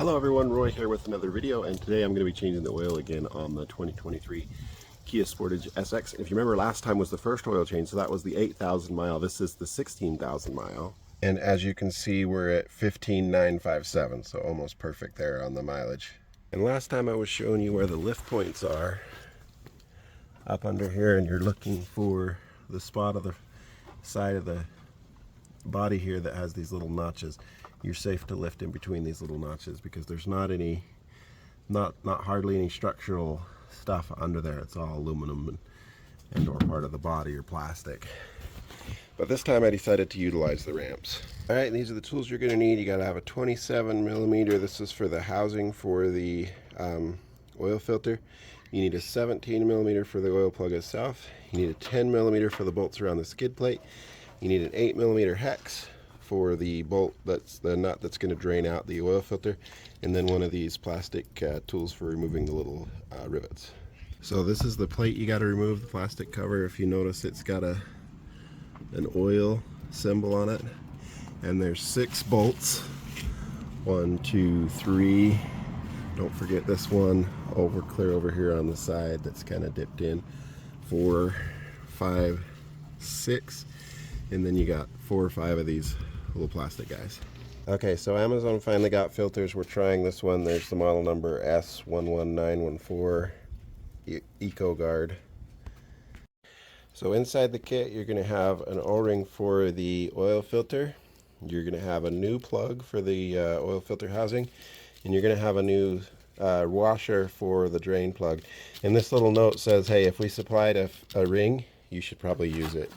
Hello everyone, Roy here with another video, and today I'm going to be changing the oil again on the 2023 Kia Sportage SX. If you remember, last time was the first oil change, so that was the 8,000 mile. This is the 16,000 mile. And as you can see, we're at 15,957, so almost perfect there on the mileage. And last time I was showing you where the lift points are up under here, and you're looking for the spot of the side of the body here that has these little notches. You're safe to lift in between these little notches because there's not hardly any structural stuff under there. It's all aluminum and or part of the body or plastic. But this time I decided to utilize the ramps. All right, and these are the tools you're going to need. You got to have a 27 millimeter. This is for the housing for the oil filter. You need a 17 millimeter for the oil plug itself. You need a 10 millimeter for the bolts around the skid plate. You need an 8 millimeter hex for the bolt, that's the nut that's going to drain out the oil filter, and then one of these plastic tools for removing the little rivets. So this is the plate you got to remove, the plastic cover. If you notice, it's got an oil symbol on it, and there's 6 bolts. 1, 2, 3. Don't forget this one clear over here on the side that's kind of dipped in. 4, 5, 6, and then you got 4 or 5 of these little plastic guys. Okay, so Amazon finally got filters. We're trying this one. There's the model number S11914 EcoGuard. So inside the kit, you're going to have an O-ring for the oil filter. You're going to have a new plug for the oil filter housing, and you're going to have a new washer for the drain plug. And this little note says, hey, if we supplied a ring, you should probably use it.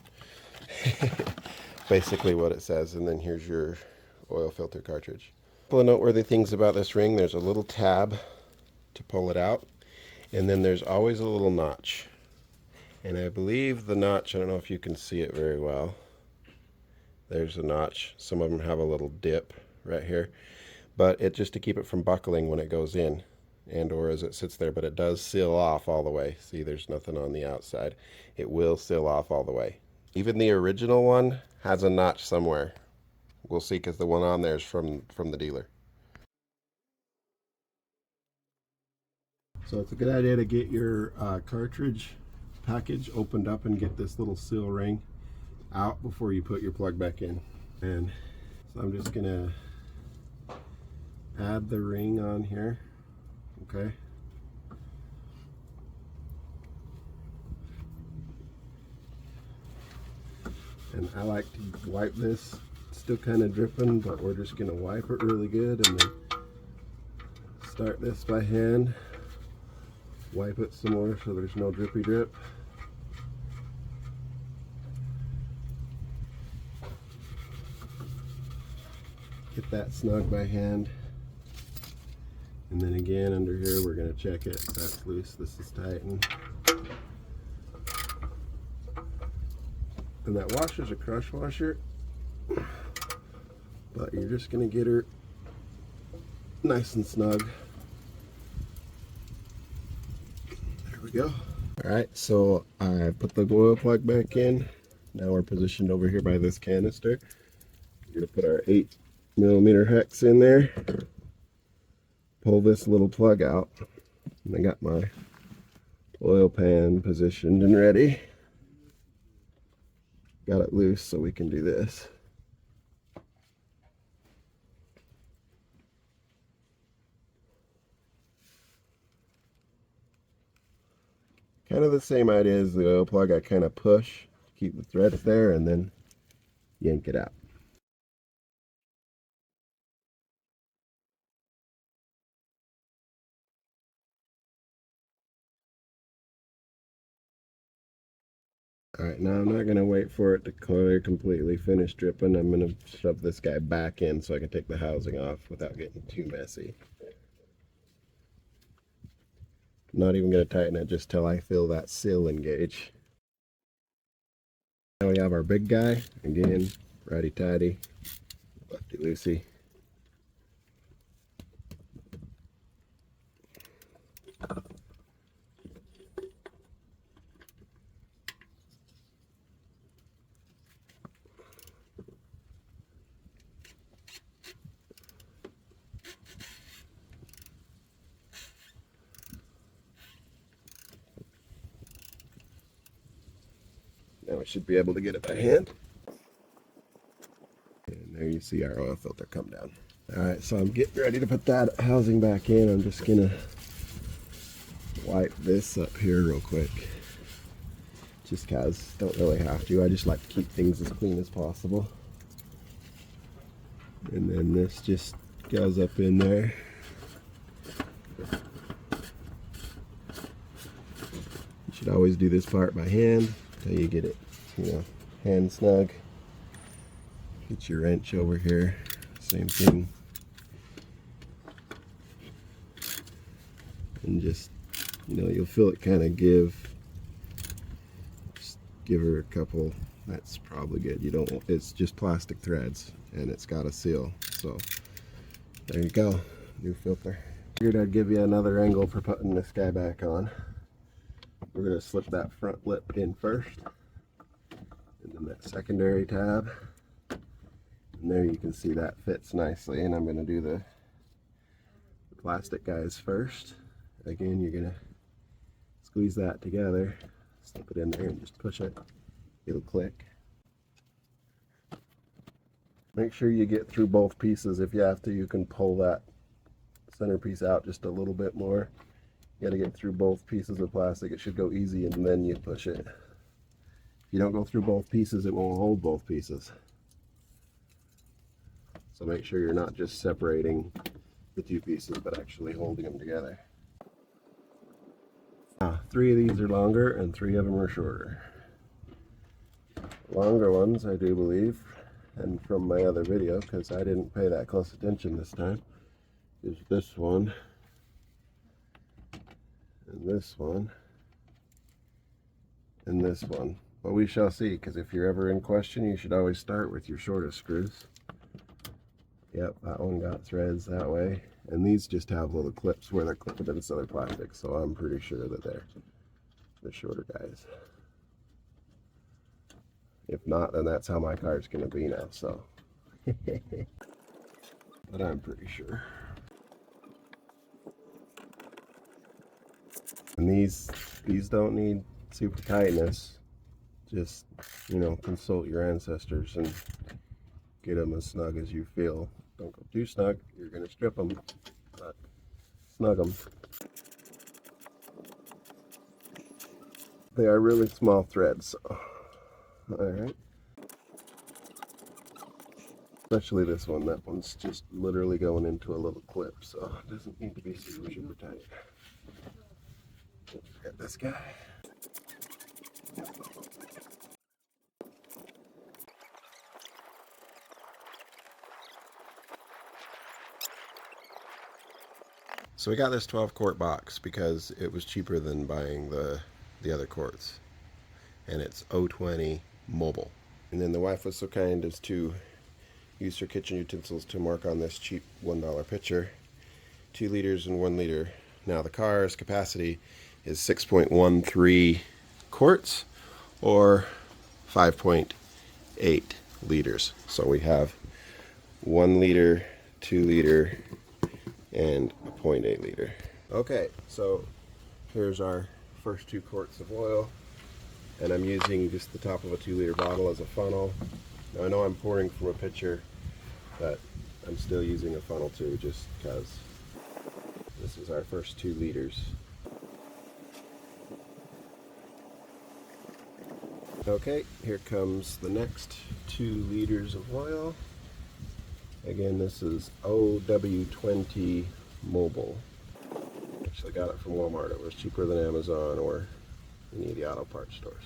Basically what it says. And then here's your oil filter cartridge. A couple of noteworthy things about this ring: there's a little tab to pull it out, and then there's always a little notch. And I believe the notch, I don't know if you can see it very well, there's a notch. Some of them have a little dip right here, but it just to keep it from buckling when it goes in and or as it sits there. But it does seal off all the way. See, there's nothing on the outside. It will seal off all the way. Even the original one has a notch somewhere. We'll see, because the one on there is from the dealer. So it's a good idea to get your cartridge package opened up and get this little seal ring out before you put your plug back in. And so I'm just gonna add the ring on here. Okay. And I like to wipe this. It's still kind of dripping, but we're just going to wipe it really good, and then start this by hand. Wipe it some more so there's no drippy drip. Get that snug by hand. And then again under here we're going to check it. That's loose. This is tightened. And that washer's a crush washer, but you're just going to get her nice and snug. There we go. Alright, so I put the oil plug back in. Now we're positioned over here by this canister. We're going to put our 8 millimeter hex in there. Pull this little plug out. And I got my oil pan positioned and ready. Got it loose so we can do this. Kind of the same idea as the oil plug. I kind of push, keep the threads there, and then yank it out. Alright, now I'm not going to wait for it to clear completely finish dripping. I'm going to shove this guy back in so I can take the housing off without getting too messy. I'm not even going to tighten it just till I feel that seal engage. Now we have our big guy. Again, righty-tighty, lefty-loosey. Now we should be able to get it by hand. And there you see our oil filter come down. Alright, so I'm getting ready to put that housing back in. I'm just gonna wipe this up here real quick. Just cause don't really have to. I just like to keep things as clean as possible. And then this just goes up in there. You should always do this part by hand until you get it, hand snug. Get your wrench over here, same thing. And just, you'll feel it kind of give. Just give her a couple. That's probably good. It's just plastic threads and it's got a seal. So there you go, new filter. Figured I'd give you another angle for putting this guy back on. We're going to slip that front lip in first, and then that secondary tab. And there you can see that fits nicely. And I'm going to do the plastic guys first. Again, you're going to squeeze that together, slip it in there, and just push it. It'll click. Make sure you get through both pieces. If you have to, you can pull that centerpiece out just a little bit more. You got to get through both pieces of plastic. It should go easy, and then you push it. If you don't go through both pieces, it won't hold both pieces. So make sure you're not just separating the two pieces, but actually holding them together. Now, 3 of these are longer and 3 of them are shorter. Longer ones, I do believe, and from my other video, because I didn't pay that close attention this time, is this one, and this one, and this one. But we shall see, because if you're ever in question, you should always start with your shortest screws. Yep, that one got threads that way. And these just have little clips where they're clipped into this other plastic, so I'm pretty sure that they're the shorter guys. If not, then that's how my car's going to be now, so. But I'm pretty sure. And these don't need super tightness. Just, consult your ancestors and get them as snug as you feel. Don't go too snug, you're going to strip them, but snug them. They are really small threads, so. Alright. Especially this one. That one's just literally going into a little clip, so it doesn't need to be super tight. Don't forget this guy. So we got this 12-quart box because it was cheaper than buying the other quarts. And it's 020 Mobil. And then the wife was so kind as to use her kitchen utensils to mark on this cheap $1 pitcher 2 liters and 1 liter. Now the car's capacity is 6.13 quarts or 5.8 liters. So we have 1 liter, 2 liter, and a 0.8 liter. Okay, so here's our first 2 quarts of oil. And I'm using just the top of a 2 liter bottle as a funnel. Now I know I'm pouring from a pitcher, but I'm still using a funnel too, just because this is our first 2 liters. Okay, here comes the next 2 liters of oil. Again, this is OW20 Mobil. Actually got it from Walmart. It was cheaper than Amazon or any of the auto parts stores.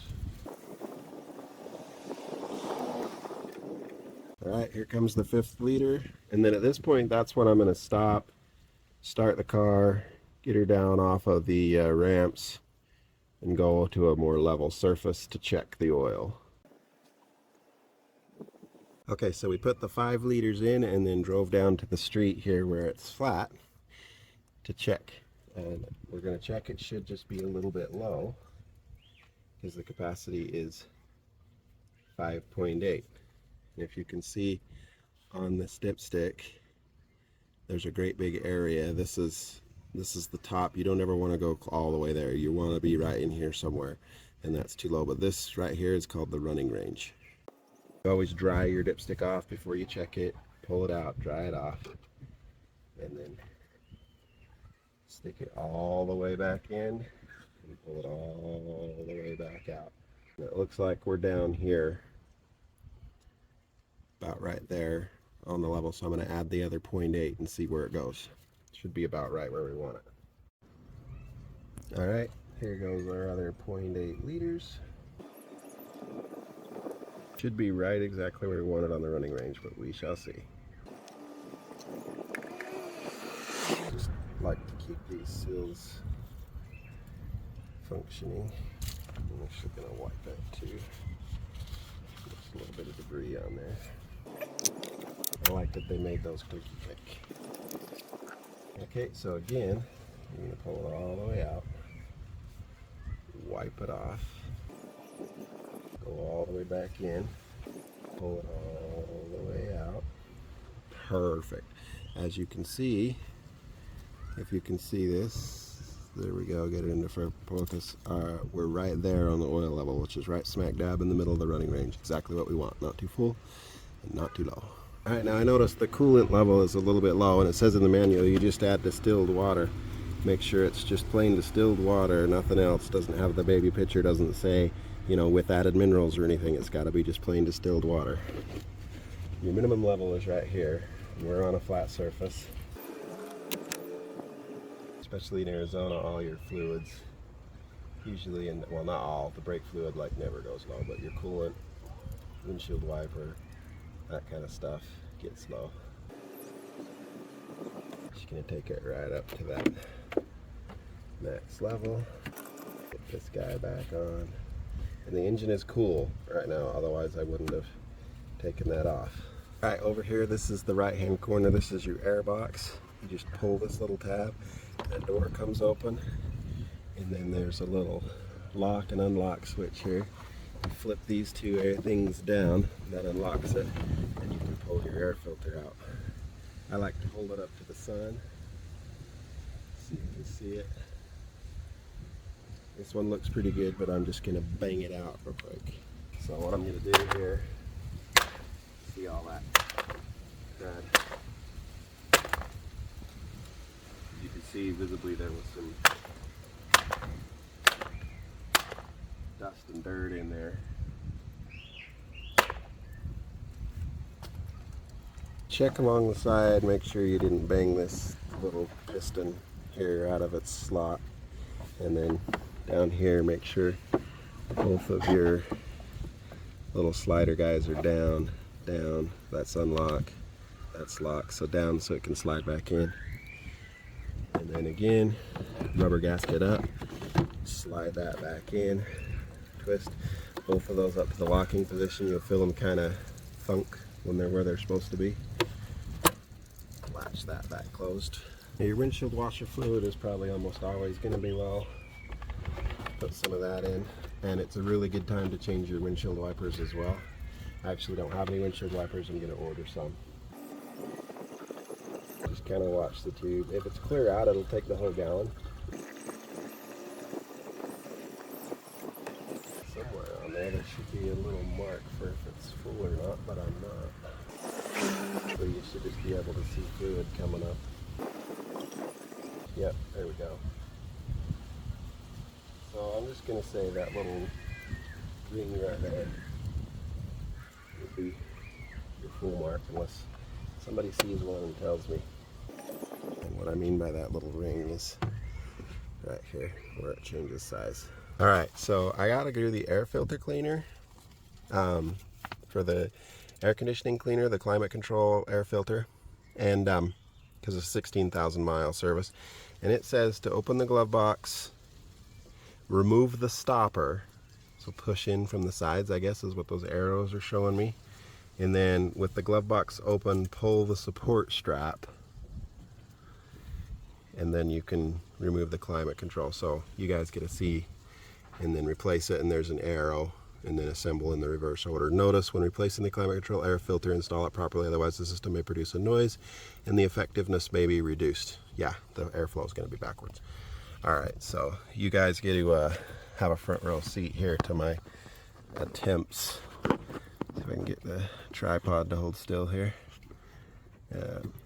Alright, here comes the 5th liter. And then at this point, that's when I'm going to stop, start the car, get her down off of the ramps, and go to a more level surface to check the oil. Okay, so we put the 5 liters in and then drove down to the street here where it's flat to check. And we're going to check it should just be a little bit low, because the capacity is 5.8. And if you can see on this dipstick, there's a great big area. This is the top. You don't ever want to go all the way there. You want to be right in here somewhere. and that's too low. But this right here is called the running range. You always dry your dipstick off before you check it. Pull it out, dry it off, and then stick it all the way back in and pull it all the way back out. And it looks like we're down here about right there on the level, so I'm going to add the other 0.8 and see where it goes. Should be about right where we want it. Alright, here goes our other 0.8 liters. Should be right exactly where we want it on the running range, but we shall see. Just like to keep these seals functioning. I'm actually going to wipe that too. There's a little bit of debris on there. I like that they made those cookie thick. Okay, so again, you're going to pull it all the way out, wipe it off, go all the way back in, pull it all the way out. Perfect. As you can see, if you can see this, there we go, get it into focus. We're right there on the oil level, which is right smack dab in the middle of the running range. Exactly what we want. Not too full and not too low. Alright, now I noticed the coolant level is a little bit low, and it says in the manual you just add distilled water. Make sure it's just plain distilled water, nothing else. Doesn't have the baby picture, doesn't say, you know, with added minerals or anything. It's got to be just plain distilled water. Your minimum level is right here. We're on a flat surface. Especially in Arizona, all your fluids usually, well, not all, the brake fluid like never goes low, but your coolant, windshield wiper, that kind of stuff gets low. Just gonna take it right up to that max level. Get this guy back on. And the engine is cool right now, otherwise I wouldn't have taken that off. Alright, over here, this is the right hand corner. This is your air box. You just pull this little tab, that door comes open, and then there's a little lock and unlock switch here. You flip these two things down, that unlocks it, and you can pull your air filter out. I like to hold it up to the sun, so you can see it. This one looks pretty good, but I'm just going to bang it out real quick. So what I'm going to do here, see all that crud. You can see visibly there was some dust and dirt in there. Check along the side, make sure you didn't bang this little piston here out of its slot, and then down here make sure both of your little slider guys are down, that's unlock, that's lock, so down so it can slide back in. And then again, rubber gasket up, slide that back in, twist both of those up to the locking position. You'll feel them kind of thunk when they're where they're supposed to be. Latch that back closed. Your windshield washer fluid is probably almost always going to be low. Put some of that in, and it's a really good time to change your windshield wipers as well. I actually don't have any windshield wipers. I'm going to order some. Just kind of watch the tube. If it's clear out, it'll take the whole gallon. Somewhere on there should be a little mark for if it's full or not, but I'm not. So you should just be able to see fluid coming up. Yep, there we go. So I'm just going to say that little ring right there would be your full mark, unless somebody sees one and tells me. And what I mean by that little ring is right here where it changes size. Alright, so I gotta do the air filter cleaner for the air conditioning cleaner, the climate control air filter, and because it's a 16,000 mile service. And it says to open the glove box, remove the stopper, so push in from the sides, I guess is what those arrows are showing me. And then with the glove box open, pull the support strap, and then you can remove the climate control. So you guys get to see, and then replace it, and there's an arrow, and then assemble in the reverse order. Notice when replacing the climate control air filter, install it properly, otherwise the system may produce a noise and the effectiveness may be reduced. Yeah, the airflow is going to be backwards. Alright, so you guys get to have a front row seat here to my attempts. See if I can get the tripod to hold still here.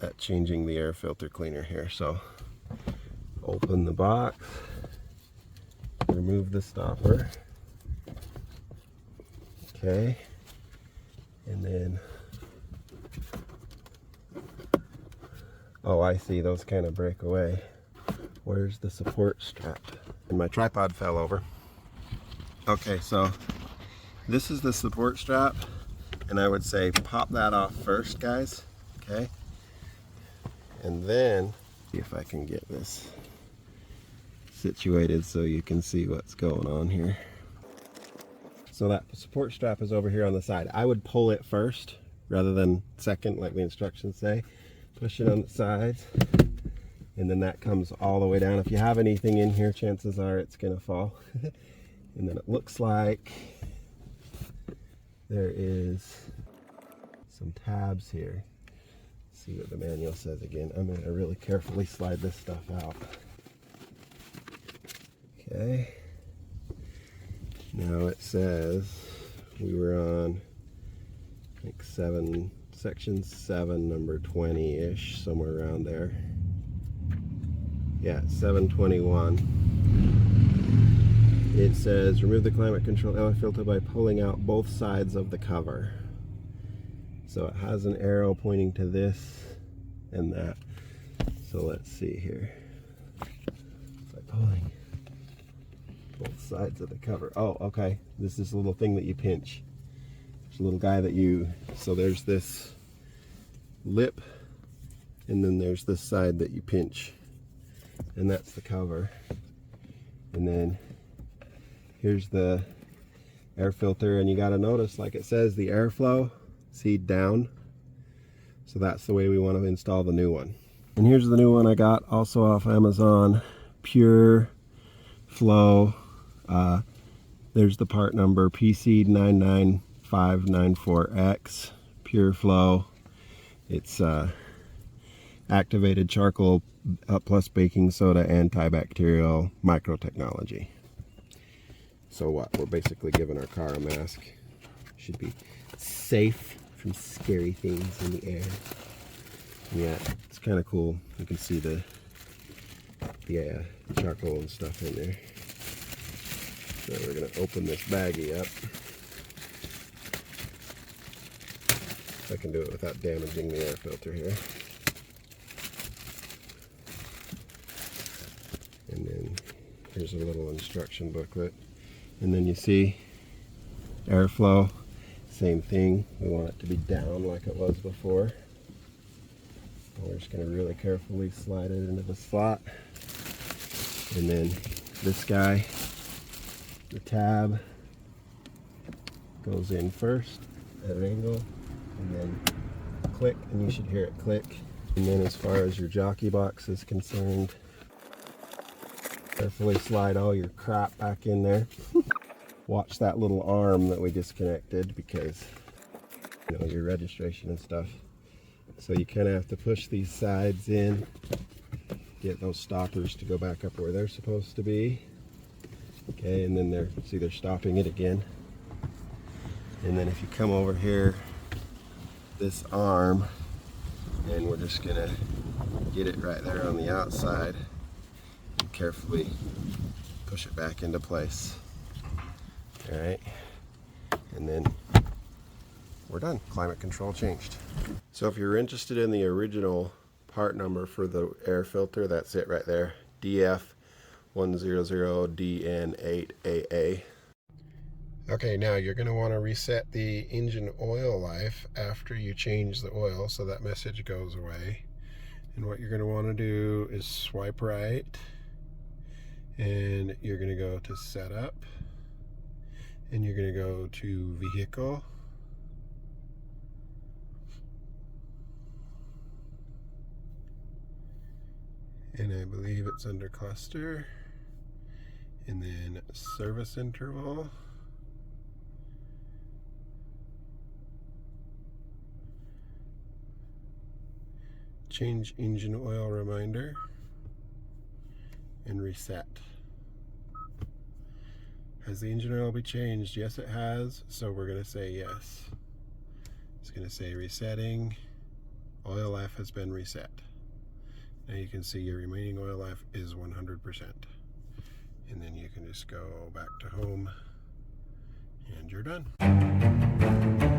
At changing the air filter cleaner here. So open the box, remove the stopper, okay, and then, oh, I see, those kind of break away. Where's the support strap? And my tripod fell over. Okay, so this is the support strap, and I would say pop that off first, guys. Okay, and then see if I can get this situated so you can see what's going on here. So that support strap is over here on the side. I would pull it first rather than second like the instructions say. Push it on the sides, and then that comes all the way down. If you have anything in here, chances are it's gonna fall. And then it looks like there is some tabs here. See what the manual says again. I'm going to really carefully slide this stuff out. Okay. Now it says we were on like section 7, number 20-ish, somewhere around there. Yeah, 721. It says remove the climate control air filter by pulling out both sides of the cover. So it has an arrow pointing to this and that. So let's see here. By pulling both sides of the cover. Oh, okay. This is a little thing that you pinch. There's a little guy that you, so there's this lip, and then there's this side that you pinch. And that's the cover. And then here's the air filter, and you gotta notice, like it says, the airflow, see, down. So that's the way we want to install the new one. And here's the new one I got also off Amazon, Pure Flow. There's the part number PC99594X, Pure Flow. It's activated charcoal plus baking soda antibacterial microtechnology. So what? We're basically giving our car a mask. Should be safe from scary things in the air. Yeah, it's kind of cool. You can see the charcoal and stuff in there. So we're going to open this baggie up. I can do it without damaging the air filter here. And then here's a little instruction booklet. And then you see airflow, same thing. We want it to be down like it was before. We're just going to really carefully slide it into the slot. And then this guy, the tab, goes in first at an angle, and then click, and you should hear it click. And then as far as your jockey box is concerned, carefully slide all your crap back in there. Watch that little arm that we disconnected, because you know, your registration and stuff. So you kind of have to push these sides in, get those stoppers to go back up where they're supposed to be. Okay, and then they're stopping it again. And then if you come over here, this arm, and we're just gonna get it right there on the outside and carefully push it back into place. All right, and then we're done. Climate control changed. So if you're interested in the original part number for the air filter, that's it right there, DF100DN8AA. Okay, now you're going to want to reset the engine oil life after you change the oil, so that message goes away. And what you're going to want to do is swipe right, and you're going to go to setup, and you're going to go to vehicle, and I believe it's under cluster, and then service interval, change engine oil reminder, and reset. Has the engine oil been changed? Yes, it has. So we're going to say yes. It's going to say resetting. Oil life has been reset. Now you can see your remaining oil life is 100%. And then you can just go back to home and you're done.